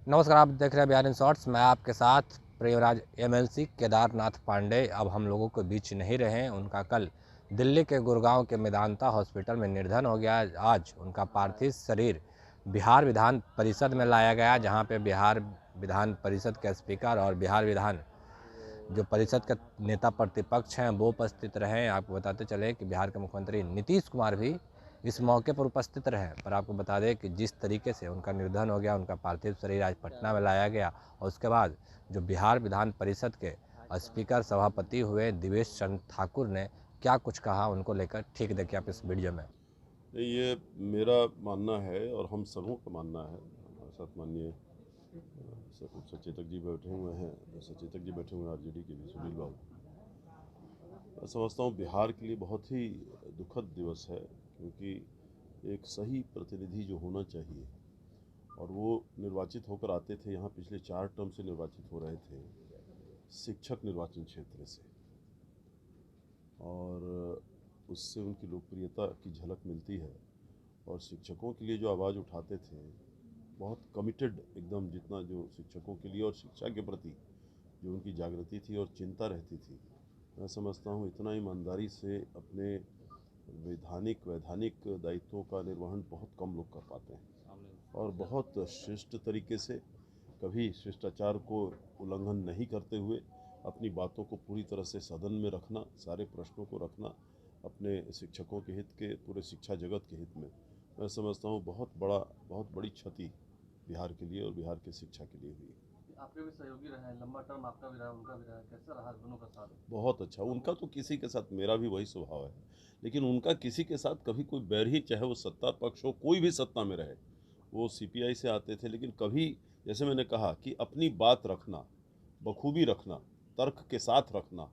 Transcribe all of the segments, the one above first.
नमस्कार, आप देख रहे हैं बिहार इन शॉर्ट्स। मैं आपके साथ प्रियराज एमएलसी केदारनाथ पांडे अब हम लोगों के बीच नहीं रहे। उनका कल दिल्ली के गुड़गांव के मेदांता हॉस्पिटल में निधन हो गया। आज उनका पार्थिव शरीर बिहार विधान परिषद में लाया गया, जहां पे बिहार विधान परिषद के स्पीकर और बिहार विधान जो परिषद के नेता प्रतिपक्ष हैं वो उपस्थित रहे। आपको बताते चले कि बिहार के मुख्यमंत्री नीतीश कुमार भी इस मौके पर उपस्थित रहे। पर आपको बता दें कि जिस तरीके से उनका निधन हो गया, उनका पार्थिव शरीर आज पटना में लाया गया और उसके बाद जो बिहार विधान परिषद के स्पीकर सभापति हुए दिवेश चंद्र ठाकुर ने क्या कुछ कहा उनको लेकर, ठीक देखिए आप इस वीडियो में। ये मेरा मानना है और हम सबों का मानना है। हमारे साथ माननीय सचेतक जी बैठे हुए हैं, आरजेडी के भी सुनील बाबू। मैं समझता हूँ बिहार के लिए बहुत ही दुखद दिवस है, क्योंकि एक सही प्रतिनिधि जो होना चाहिए और वो निर्वाचित होकर आते थे। यहाँ पिछले 4 टर्म से निर्वाचित हो रहे थे शिक्षक निर्वाचन क्षेत्र से, और उससे उनकी लोकप्रियता की झलक मिलती है। और शिक्षकों के लिए जो आवाज़ उठाते थे, बहुत कमिटेड एकदम, जितना जो शिक्षकों के लिए और शिक्षा के प्रति जो उनकी जागृति थी और चिंता रहती थी, मैं समझता हूँ इतना ईमानदारी से अपने वैधानिक दायित्वों का निर्वहन बहुत कम लोग कर पाते हैं। और बहुत श्रेष्ठ तरीके से, कभी शिष्टाचार को उल्लंघन नहीं करते हुए, अपनी बातों को पूरी तरह से सदन में रखना, सारे प्रश्नों को रखना अपने शिक्षकों के हित के, पूरे शिक्षा जगत के हित में, मैं समझता हूँ बहुत बड़ी क्षति बिहार के लिए और बिहार के शिक्षा के लिए हुई। आपके भी सहयोगी रहे हैं, लंबा टर्म आपका भी रहा, उनका भी रहा, कैसा रहा दोनों का साथ? बहुत अच्छा। उनका तो किसी के साथ, मेरा भी वही स्वभाव है, लेकिन उनका किसी के साथ कभी कोई बैर ही, चाहे वो सत्ता पक्ष हो, कोई भी सत्ता में रहे। वो सीपीआई से आते थे, लेकिन कभी, जैसे मैंने कहा कि अपनी बात रखना, बखूबी रखना, तर्क के साथ रखना,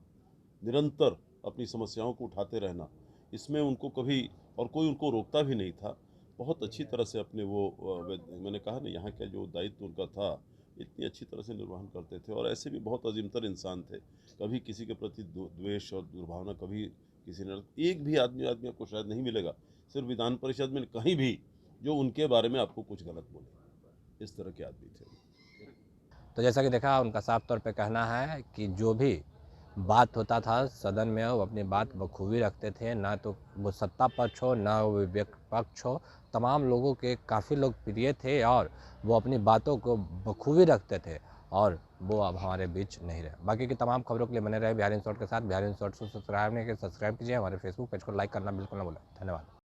निरंतर अपनी समस्याओं को उठाते रहना, इसमें उनको कभी, और कोई उनको रोकता भी नहीं था। बहुत अच्छी तरह से अपने मैंने कहा ना, यहाँ का जो दायित्व उनका था, इतनी अच्छी तरह से निर्वहन करते थे। और ऐसे भी बहुत अजीमतर इंसान थे, कभी किसी के प्रति द्वेष और दुर्भावना कभी किसी ने, एक भी आदमी आपको शायद नहीं मिलेगा, सिर्फ विधान परिषद में कहीं भी, जो उनके बारे में आपको कुछ गलत बोले। इस तरह के आदमी थे। तो जैसा कि देखा, उनका साफ तौर पे कहना है कि जो भी बात होता था सदन में, वो अपनी बात बखूबी रखते थे। ना तो वो सत्ता पक्ष हो, ना वो विपक्ष हो, तमाम लोगों के काफ़ी लोग प्रिय थे और वो अपनी बातों को बखूबी रखते थे। और वो अब हमारे बीच नहीं रहे। बाकी की तमाम खबरों के लिए बने रहे बिहार इन शॉर्ट के साथ। बिहार इन शॉर्ट को सब्सक्राइब नहीं किया, सब्सक्राइब कीजिए। हमारे फेसबुक पेज को लाइक करना बिल्कुल ना भूलें। धन्यवाद।